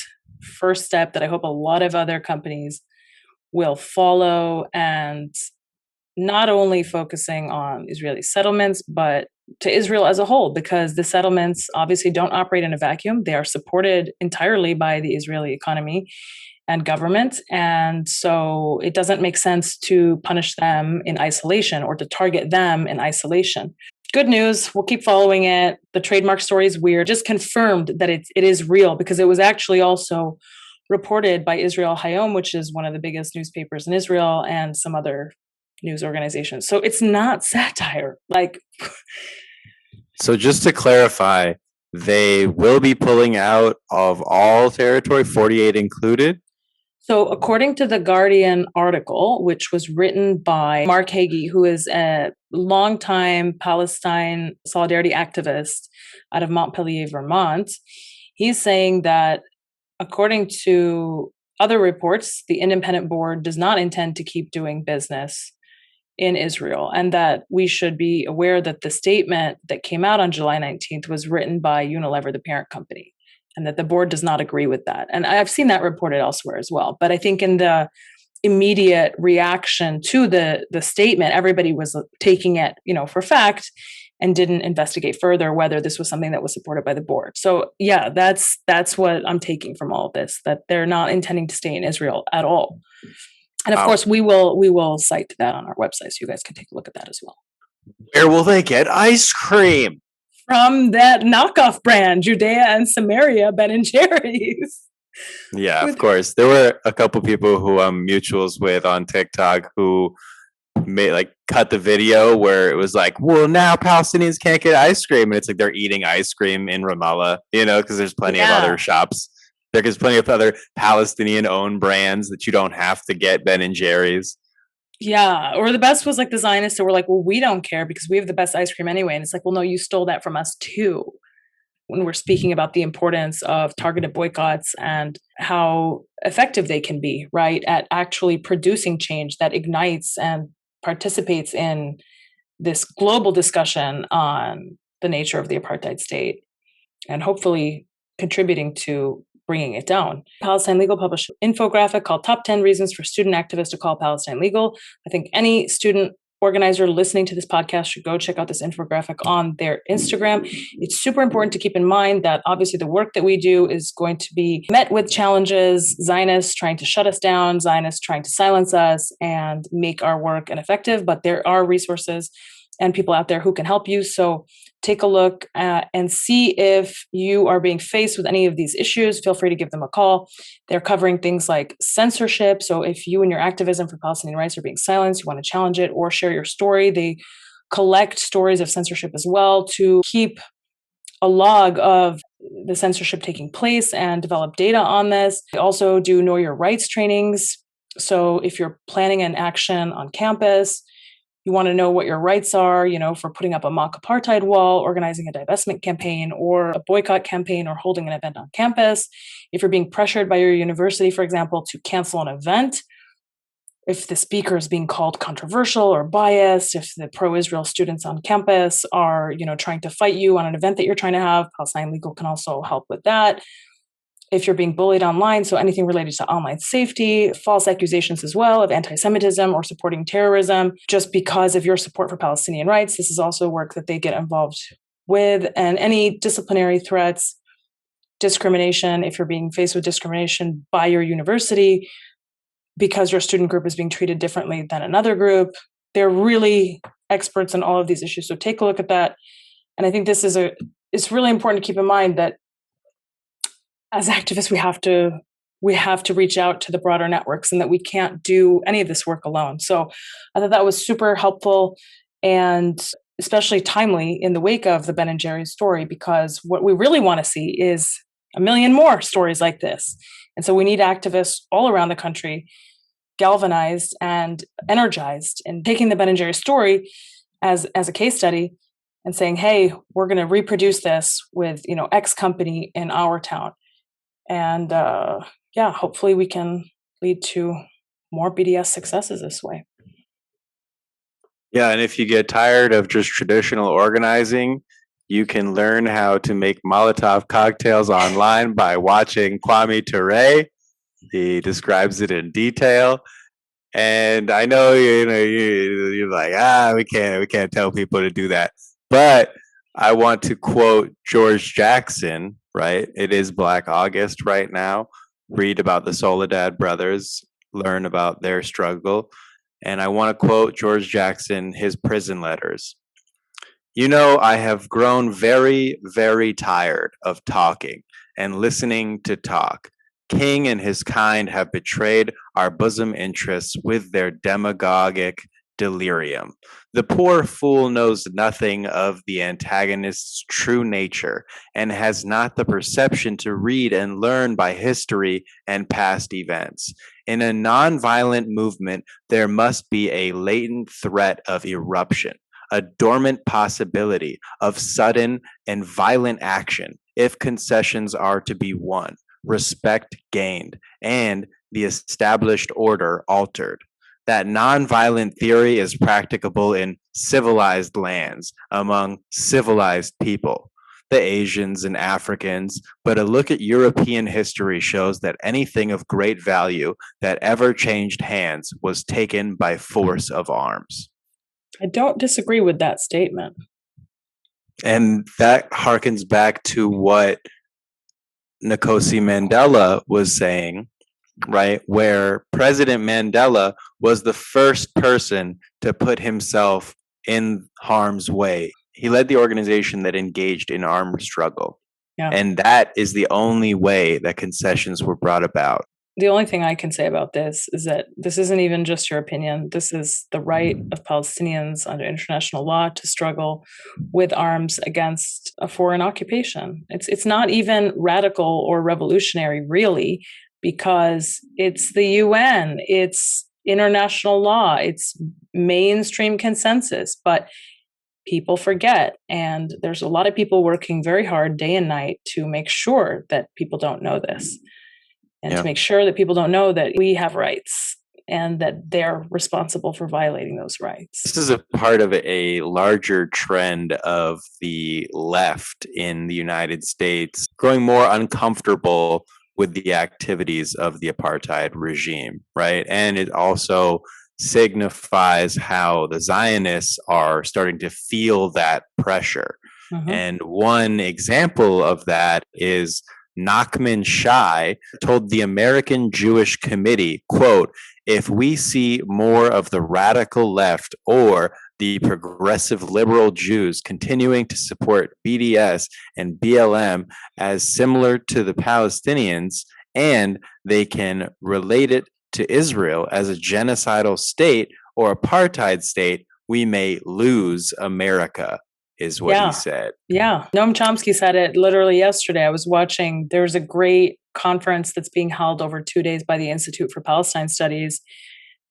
first step that I hope a lot of other companies will follow, and not only focusing on Israeli settlements, but to Israel as a whole, because the settlements obviously don't operate in a vacuum. They are supported entirely by the Israeli economy and government. And so it doesn't make sense to punish them in isolation or to target them in isolation. Good news. We'll keep following it. The trademark story is weird. Just confirmed that it is real because it was actually also reported by Israel Hayom, which is one of the biggest newspapers in Israel, and some other news organizations. So it's not satire. So just to clarify, they will be pulling out of all territory, 48 included? So according to the Guardian article, which was written by Mark Hagee, who is a longtime Palestine solidarity activist out of Montpelier, Vermont, he's saying that according to other reports, the independent board does not intend to keep doing business in Israel, and that we should be aware that the statement that came out on July 19th was written by Unilever, the parent company, and that the board does not agree with that. And I've seen that reported elsewhere as well. But I think in the immediate reaction to the statement, everybody was taking it, for fact, and didn't investigate further whether this was something that was supported by the board. So yeah, that's what I'm taking from all of this, that they're not intending to stay in Israel at all. And of course, we will cite that on our website, so you guys can take a look at that as well. Where will they get ice cream? From that knockoff brand, Judea and Samaria, Ben & Jerry's. Yeah, of course. There were a couple people who I'm mutuals with on TikTok who cut the video where it was like, well, now Palestinians can't get ice cream. And it's like they're eating ice cream in Ramallah, because there's plenty of other shops. There's plenty of other Palestinian-owned brands that you don't have to get Ben & Jerry's. Yeah, or the best was like the Zionists that were like, well, we don't care because we have the best ice cream anyway. And it's like, well, no, you stole that from us too. When we're speaking about the importance of targeted boycotts and how effective they can be, right, at actually producing change that ignites and participates in this global discussion on the nature of the apartheid state and hopefully contributing to bringing it down. Palestine Legal published an infographic called Top 10 Reasons for Student Activists to Call Palestine Legal. I think any student organizer listening to this podcast should go check out this infographic on their Instagram. It's super important to keep in mind that obviously the work that we do is going to be met with challenges, Zionists trying to shut us down, Zionists trying to silence us and make our work ineffective, but there are resources and people out there who can help you. So take a look and see if you are being faced with any of these issues. Feel free to give them a call. They're covering things like censorship. So if you and your activism for Palestinian rights are being silenced, you want to challenge it or share your story, they collect stories of censorship as well to keep a log of the censorship taking place and develop data on this. They also do know your rights trainings. So if you're planning an action on campus, you want to know what your rights are, for putting up a mock apartheid wall, organizing a divestment campaign or a boycott campaign or holding an event on campus. If you're being pressured by your university, for example, to cancel an event, if the speaker is being called controversial or biased, if the pro-Israel students on campus are, trying to fight you on an event that you're trying to have, Palestine Legal can also help with that. If you're being bullied online, so anything related to online safety, false accusations as well of anti-Semitism or supporting terrorism, just because of your support for Palestinian rights, this is also work that they get involved with. And any disciplinary threats, discrimination, if you're being faced with discrimination by your university because your student group is being treated differently than another group, they're really experts in all of these issues. So take a look at that. And I think this is it's really important to keep in mind that as activists, we have to reach out to the broader networks and that we can't do any of this work alone. So I thought that was super helpful and especially timely in the wake of the Ben & Jerry's story, because what we really want to see is a million more stories like this. And so we need activists all around the country galvanized and energized and taking the Ben & Jerry's story as a case study and saying, hey, we're going to reproduce this with, X company in our town. And hopefully we can lead to more BDS successes this way. Yeah, and if you get tired of just traditional organizing, you can learn how to make Molotov cocktails online by watching Kwame Ture. He describes it in detail. And I know you're like, we can't tell people to do that. But I want to quote George Jackson, right? It is Black August right now. Read about the Soledad brothers, learn about their struggle. And I want to quote George Jackson, his prison letters. I have grown very, very tired of talking and listening to talk. King and his kind have betrayed our bosom interests with their demagogic delirium. The poor fool knows nothing of the antagonist's true nature and has not the perception to read and learn by history and past events. In a nonviolent movement, there must be a latent threat of eruption, a dormant possibility of sudden and violent action if concessions are to be won, respect gained, and the established order altered. that nonviolent theory is practicable in civilized lands among civilized people, the Asians and Africans, but a look at European history shows that anything of great value that ever changed hands was taken by force of arms. I don't disagree with that statement. And that harkens back to what Nkosi Mandela was saying, right? Where President Mandela was the first person to put himself in harm's way. He led the organization that engaged in armed struggle. Yeah. And that is the only way that concessions were brought about. The only thing I can say about this is that this isn't even just your opinion. This is the right of Palestinians under international law to struggle with arms against a foreign occupation. It's not even radical or revolutionary, really, because it's the UN, it's international law, it's mainstream consensus. But people forget, and there's a lot of people working very hard day and night to make sure that people don't know this. And to make sure that people don't know that we have rights and that they're responsible for violating those rights. This is a part of a larger trend of the left in the United States growing more uncomfortable with the activities of the apartheid regime, right? And it also signifies how the Zionists are starting to feel that pressure. Mm-hmm. And one example of that is Nachman Shai told the American Jewish Committee, quote, "If we see more of the radical left or the progressive liberal Jews continuing to support BDS and BLM as similar to the Palestinians, and they can relate it to Israel as a genocidal state or apartheid state, we may lose America," is what he said. Yeah. Noam Chomsky said it literally yesterday. I was watching, there's a great conference that's being held over 2 days by the Institute for Palestine Studies.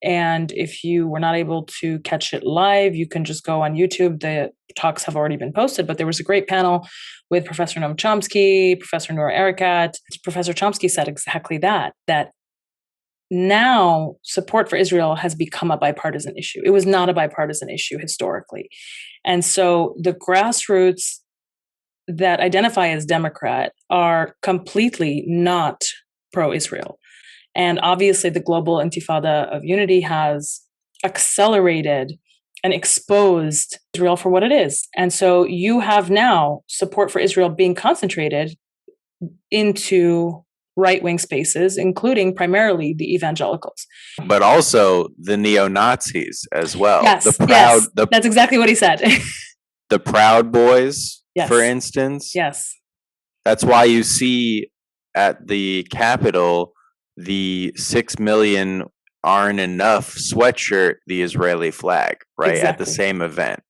And if you were not able to catch it live, you can just go on YouTube. The talks have already been posted, but there was a great panel with Professor Noam Chomsky, Professor Noor Erekat. Professor Chomsky said exactly that now support for Israel has become a bipartisan issue. It was not a bipartisan issue historically. And so the grassroots that identify as Democrat are completely not pro-Israel. And obviously the global intifada of unity has accelerated and exposed Israel for what it is. And so you have now support for Israel being concentrated into right-wing spaces, including primarily the evangelicals. But also the neo-Nazis as well. Yes, that's exactly what he said. The Proud Boys, for instance. Yes. That's why you see at the Capitol the 6 million aren't enough sweatshirt, the Israeli flag, right? Exactly. At the same event.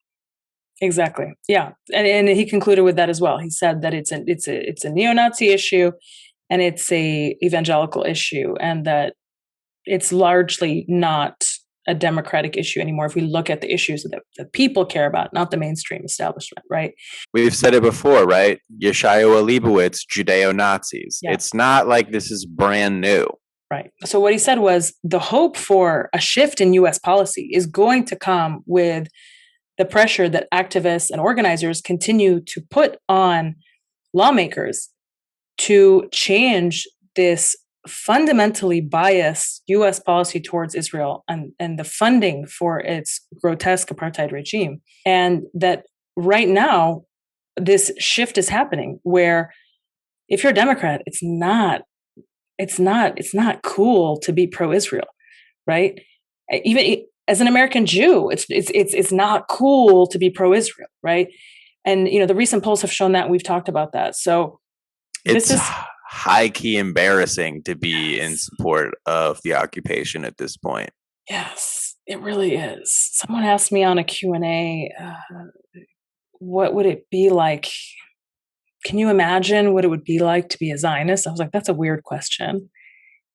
Exactly. Yeah. And he concluded with that as well. He said that it's a neo-Nazi issue and it's a evangelical issue, and that it's largely not a democratic issue anymore if we look at the issues that people care about, not the mainstream establishment, right? We've said it before, right? Yeshayahu Leibowitz, Judeo-Nazis. Yeah. It's not like this is brand new. Right. So what he said was the hope for a shift in U.S. policy is going to come with the pressure that activists and organizers continue to put on lawmakers to change this fundamentally biased U.S. policy towards Israel and the funding for its grotesque apartheid regime. And that right now, this shift is happening where if you're a Democrat, it's not cool to be pro-Israel, right? Even as an American Jew, it's not cool to be pro-Israel, right? And the recent polls have shown that, and we've talked about that. So this is high-key embarrassing to be in support of the occupation at this point. Yes, it really is. Someone asked me on a Q&A, what would it be like? Can you imagine what it would be like to be a Zionist? I was like, that's a weird question.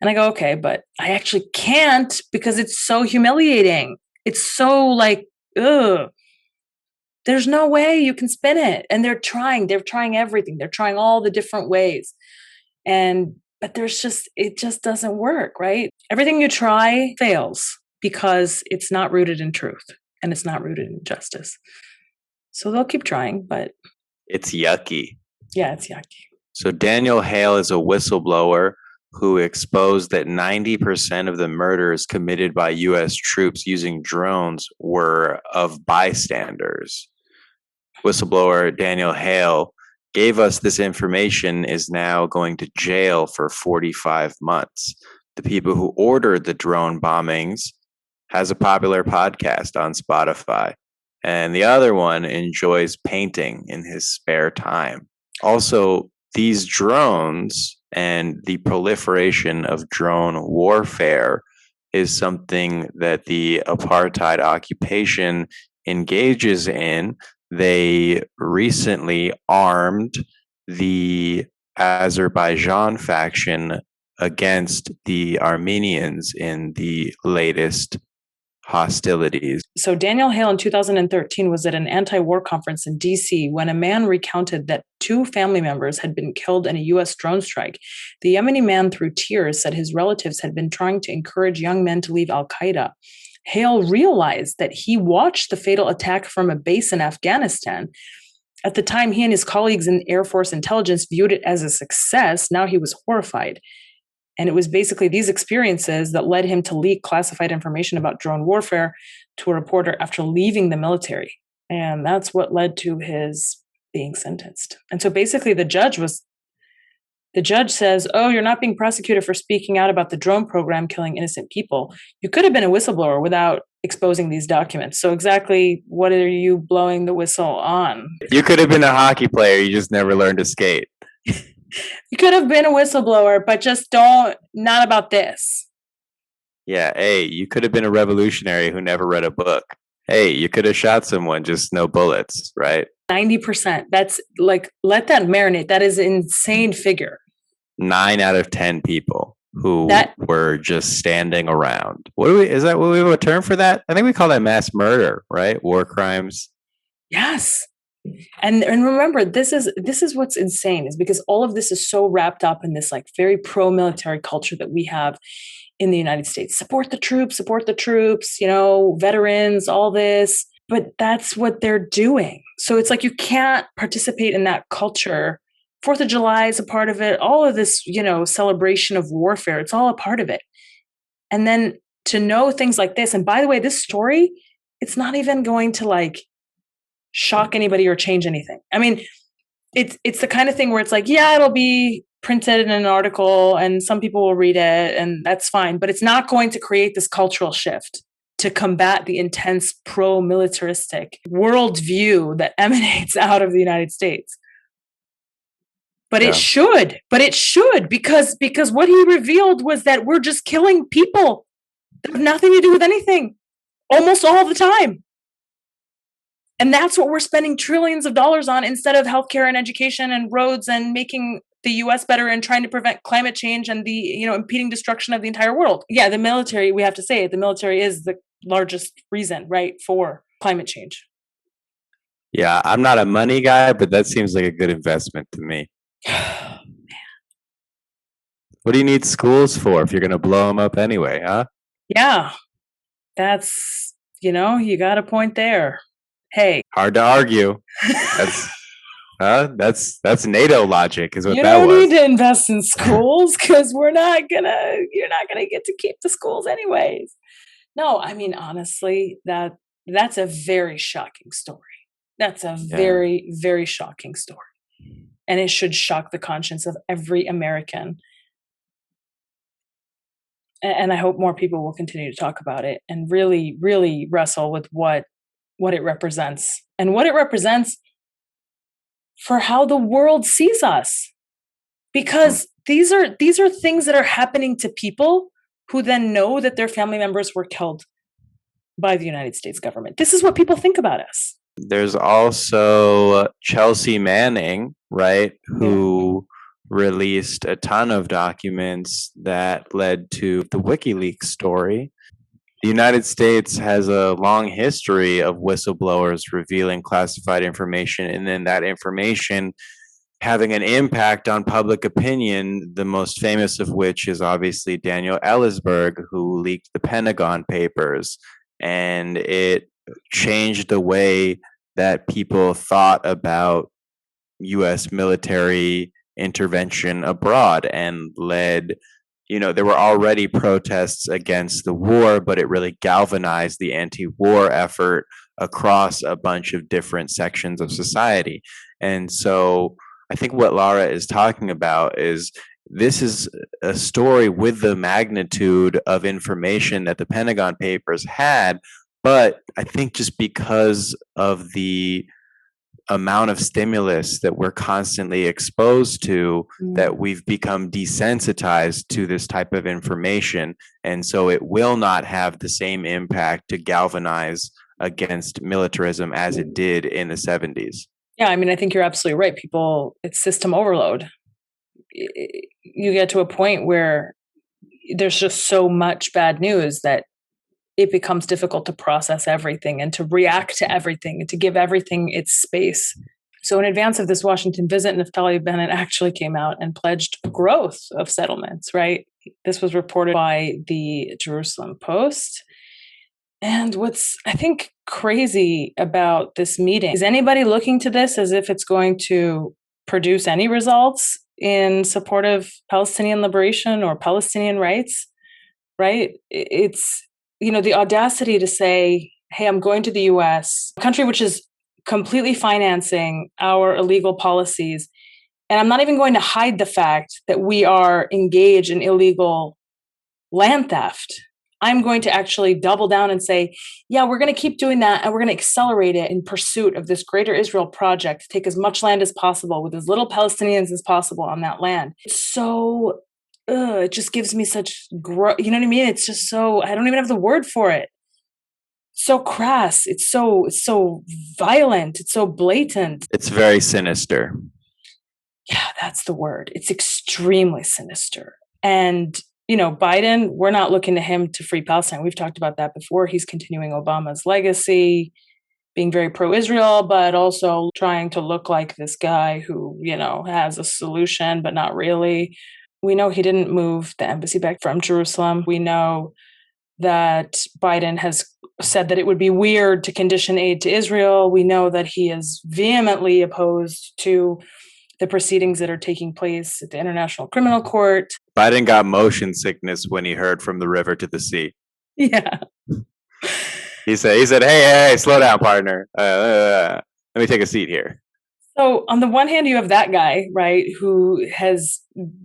And I go, okay, but I actually can't because it's so humiliating. It's so like, ugh. There's no way you can spin it. And they're trying everything. They're trying all the different ways. But it just doesn't work, right? Everything you try fails. because it's not rooted in truth and it's not rooted in justice. So they'll keep trying, but it's yucky. Yeah, it's yucky. So Daniel Hale is a whistleblower who exposed that 90% of the murders committed by U.S. troops using drones were of bystanders. Whistleblower Daniel Hale gave us this information, is now going to jail for 45 months. The people who ordered the drone bombings has a popular podcast on Spotify, and the other one enjoys painting in his spare time. Also, these drones and the proliferation of drone warfare is something that the apartheid occupation engages in. They recently armed the Azerbaijan faction against the Armenians in the latest hostilities. So Daniel Hale in 2013 was at an anti-war conference in DC when a man recounted that 2 family members had been killed in a U.S. drone strike. The Yemeni man, through tears, said his relatives had been trying to encourage young men to leave al-Qaeda. Hale realized that he watched the fatal attack from a base in Afghanistan. At the time, he and his colleagues in Air Force intelligence viewed it as a success. Now he was horrified. And it was basically these experiences that led him to leak classified information about drone warfare to a reporter after leaving the military. And that's what led to his being sentenced. And so basically the judge says, oh, you're not being prosecuted for speaking out about the drone program killing innocent people. You could have been a whistleblower without exposing these documents. So exactly what are you blowing the whistle on? You could have been a hockey player. You just never learned to skate. You could have been a whistleblower, but just not about this. Yeah, hey, you could have been a revolutionary who never read a book. Hey, you could have shot someone, just no bullets, right? 90%. That's like, let that marinate. That is an insane figure. 9 out of 10 people who were just standing around. Is that what we have a term for that? I think we call that mass murder, right? War crimes. Yes. And remember, this is what's insane, is because all of this is so wrapped up in this like very pro-military culture that we have in the United States. Support the troops, veterans, all this. But that's what they're doing. So it's like you can't participate in that culture. 4th of July is a part of it. All of this, celebration of warfare, it's all a part of it. And then to know things like this, and by the way, this story, it's not even going to like shock anybody or change anything. I mean, it's the kind of thing where it's like, yeah, it'll be printed in an article and some people will read it and that's fine, but it's not going to create this cultural shift to combat the intense pro-militaristic worldview that emanates out of the United States. But it should, because what he revealed was that we're just killing people that have nothing to do with anything almost all the time. And that's what we're spending trillions of dollars on instead of healthcare and education and roads and making the US better and trying to prevent climate change and the, impeding destruction of the entire world. Yeah, the military, we have to say it, the military is the largest reason, right, for climate change. Yeah, I'm not a money guy, but that seems like a good investment to me. Man. What do you need schools for if you're going to blow them up anyway, huh? Yeah, that's, you got a point there. Hey, hard to argue. That's NATO logic, is what you that was. You don't need to invest in schools because you're not gonna get to keep the schools anyways. No, I mean honestly, that's a very shocking story. That's a very, very shocking story, and it should shock the conscience of every American. And I hope more people will continue to talk about it and really, really wrestle with what it represents and what it represents for how the world sees us. Because these are things that are happening to people who then know that their family members were killed by the United States government. This is what people think about us. There's also Chelsea Manning, right, who released a ton of documents that led to the WikiLeaks story. The United States has a long history of whistleblowers revealing classified information, and then that information having an impact on public opinion, the most famous of which is obviously Daniel Ellsberg, who leaked the Pentagon Papers. And it changed the way that people thought about U.S. military intervention abroad and led, there were already protests against the war, but it really galvanized the anti-war effort across a bunch of different sections of society. And so I think what Lara is talking about is this is a story with the magnitude of information that the Pentagon Papers had, but I think just because of the amount of stimulus that we're constantly exposed to, that we've become desensitized to this type of information. And so it will not have the same impact to galvanize against militarism as it did in the 70s. Yeah, I mean, I think you're absolutely right. People, it's system overload. You get to a point where there's just so much bad news that it becomes difficult to process everything and to react to everything and to give everything its space. So in advance of this Washington visit, Naftali Bennett actually came out and pledged growth of settlements, right? This was reported by the Jerusalem Post. And what's, I think, crazy about this meeting is anybody looking to this as if it's going to produce any results in support of Palestinian liberation or Palestinian rights, right? It's, the audacity to say, hey, I'm going to the US, a country which is completely financing our illegal policies. And I'm not even going to hide the fact that we are engaged in illegal land theft. I'm going to actually double down and say, yeah, we're going to keep doing that. And we're going to accelerate it in pursuit of this greater Israel project, to take as much land as possible with as little Palestinians as possible on that land. It's so, it just gives me such, you know what I mean? It's just so, I don't even have the word for it. So crass. It's so violent. It's so blatant. It's very sinister. Yeah, that's the word. It's extremely sinister. And Biden, we're not looking to him to free Palestine. We've talked about that before. He's continuing Obama's legacy, being very pro-Israel, but also trying to look like this guy who, has a solution, but not really. We know he didn't move the embassy back from Jerusalem. We know that Biden has said that it would be weird to condition aid to Israel. We know that he is vehemently opposed to the proceedings that are taking place at the International Criminal Court. Biden got motion sickness when he heard from the river to the sea. Yeah. He said, hey, slow down, partner. Let me take a seat here. So on the one hand, you have that guy, right, who has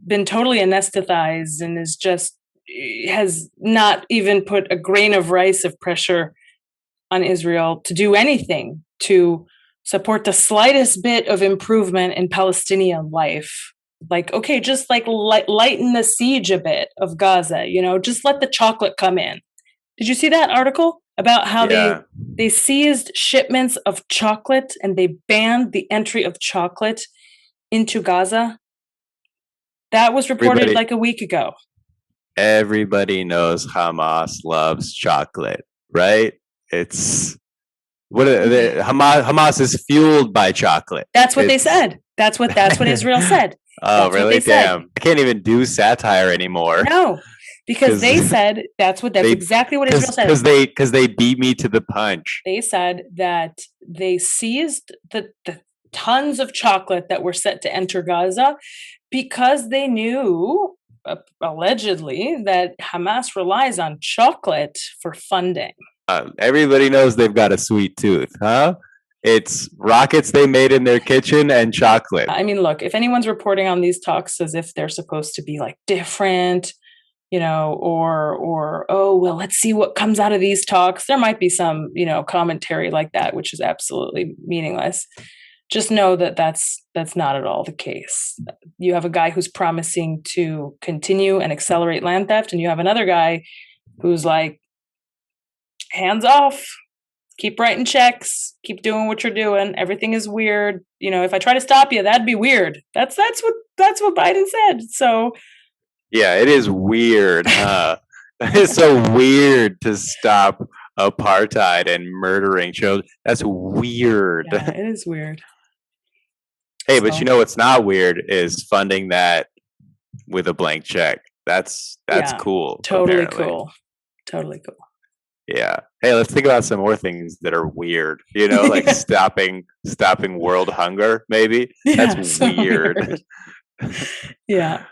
been totally anesthetized and has not even put a grain of rice of pressure on Israel to do anything to support the slightest bit of improvement in Palestinian life. Like, okay, just like lighten the siege a bit of Gaza, just let the chocolate come in. Did you see that article about how they seized shipments of chocolate and they banned the entry of chocolate into Gaza? That was reported like a week ago. Everybody knows Hamas loves chocolate, right? It's Hamas is fueled by chocolate. That's what they said. That's what Israel said. Oh, really? Damn. I can't even do satire anymore. No, because they said that's exactly what Israel said. Because they beat me to the punch. They said that they seized the tons of chocolate that were set to enter Gaza because they knew, allegedly, that Hamas relies on chocolate for funding. Everybody knows they've got a sweet tooth, huh? It's rockets they made in their kitchen and chocolate. I mean, look, if anyone's reporting on these talks as if they're supposed to be like different, or oh, well, let's see what comes out of these talks. There might be some, commentary like that, which is absolutely meaningless. Just know that that's not at all the case. You have a guy who's promising to continue and accelerate land theft, and you have another guy who's like, hands off, keep writing checks, keep doing what you're doing. Everything is weird. If I try to stop you, that'd be weird. That's what Biden said. So yeah, it is weird. It's so weird to stop apartheid and murdering children. That's weird. Yeah, it is weird. Hey, but you know what's not weird is funding that with a blank check. That's cool. Totally apparently. cool. Totally cool. Yeah. Hey, let's think about some more things that are weird. You know, like stopping world hunger. Maybe that's so weird. Yeah.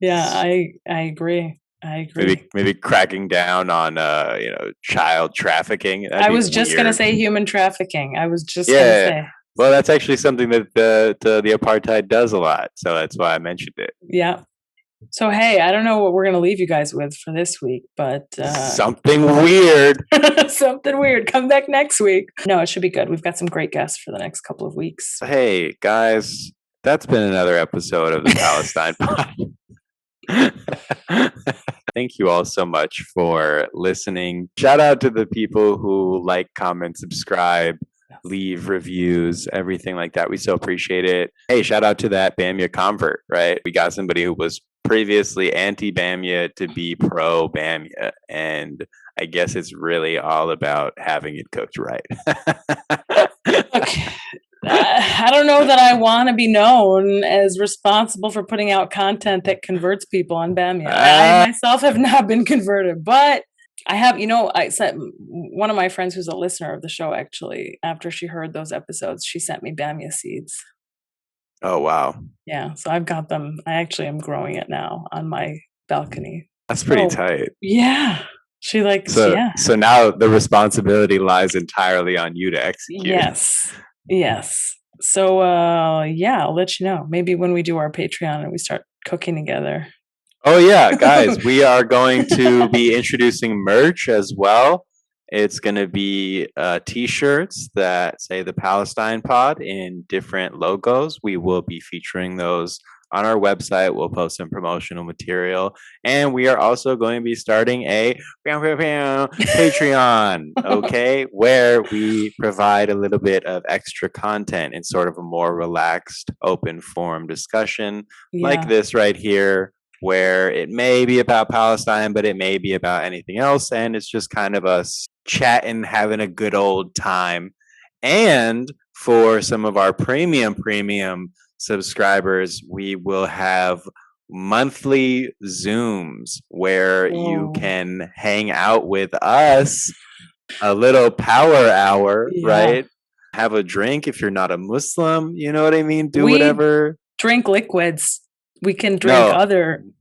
I agree. Maybe cracking down on child trafficking. I was just gonna say human trafficking. I was just gonna say. Well, that's actually something that the apartheid does a lot. So that's why I mentioned it. Yeah. So hey, I don't know what we're gonna leave you guys with for this week, but something weird. Something weird. Come back next week. No, it should be good. We've got some great guests for the next couple of weeks. Hey guys, that's been another episode of the Palestine Pod. Thank you all so much for listening. Shout out to the people who like, comment, subscribe, leave reviews, everything like that. We so appreciate it. Hey, shout out to that Bamia convert, right? We got somebody who was previously anti-Bamia to be pro-Bamia. And I guess it's really all about having it cooked right. Okay. I don't know that I want to be known as responsible for putting out content that converts people on Bamia. I myself have not been converted, but I have, I sent one of my friends who's a listener of the show, actually, after she heard those episodes, she sent me Bamia seeds. Oh, wow. Yeah. So I've got them. I actually am growing it now on my balcony. That's pretty tight. Yeah. She So now the responsibility lies entirely on you to execute. Yes. So, I'll let you know. Maybe when we do our Patreon and we start cooking together. Oh, yeah, guys, we are going to be introducing merch as well. It's going to be T-shirts that say the Palestine Pod in different logos. We will be featuring those on our website. We'll post some promotional material. And we are also going to be starting a Patreon, okay, where we provide a little bit of extra content in sort of a more relaxed, open forum discussion like this right here, where it may be about Palestine, but it may be about anything else. And it's just kind of us chatting, having a good old time. And for some of our premium subscribers, we will have monthly Zooms where you can hang out with us, a little power hour, right? Have a drink if you're not a Muslim, you know what I mean? Do whatever. Drink liquids. We can drink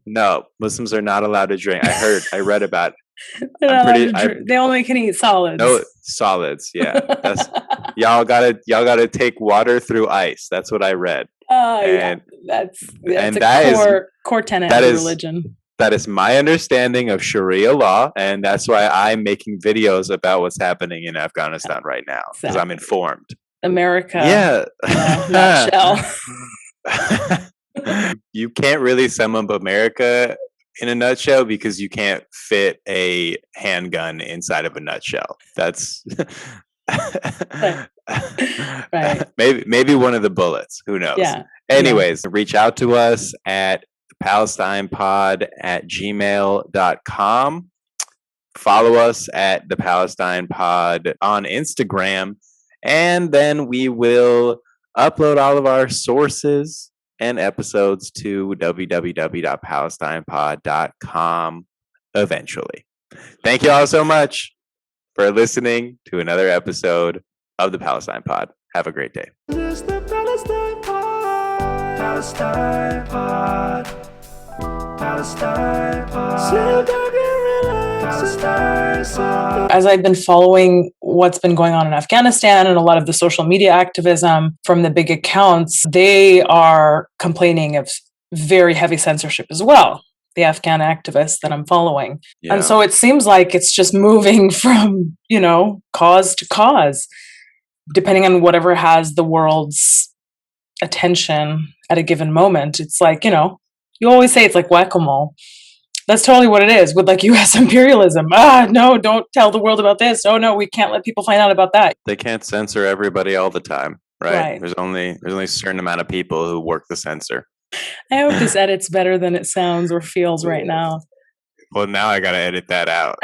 No, Muslims are not allowed to drink. I read about it. They only can eat solids. No, solids. Yeah, y'all gotta take water through ice. That's what I read. That's a core tenet of religion. That is my understanding of Sharia law, and that's why I'm making videos about what's happening in Afghanistan right now, because I'm informed. America. Yeah. Nutshell. You can't really sum up America in a nutshell because you can't fit a handgun inside of a nutshell. That's right. Maybe one of the bullets. Who knows? Yeah. Anyways, reach out to us at palestinepod@gmail.com. Follow us at the Palestine Pod on Instagram, and then we will upload all of our sources and episodes to www.palestinepod.com eventually. Thank you all so much for listening to another episode of the Palestine Pod. Have a great day. This is the Palestine Pod. Palestine Pod. Palestine Pod. As I've been following what's been going on in Afghanistan and a lot of the social media activism from the big accounts, they are complaining of very heavy censorship as well, the Afghan activists that I'm following. Yeah. And so it seems like it's just moving from, cause to cause, depending on whatever has the world's attention at a given moment. It's like, you always say it's like whack-a-mole. That's totally what it is with like U.S. imperialism. No, don't tell the world about this. Oh no, we can't let people find out about that. They can't censor everybody all the time, right? There's only a certain amount of people who work the censor. I hope this edit's better than it sounds or feels right now. Well, now I got to edit that out.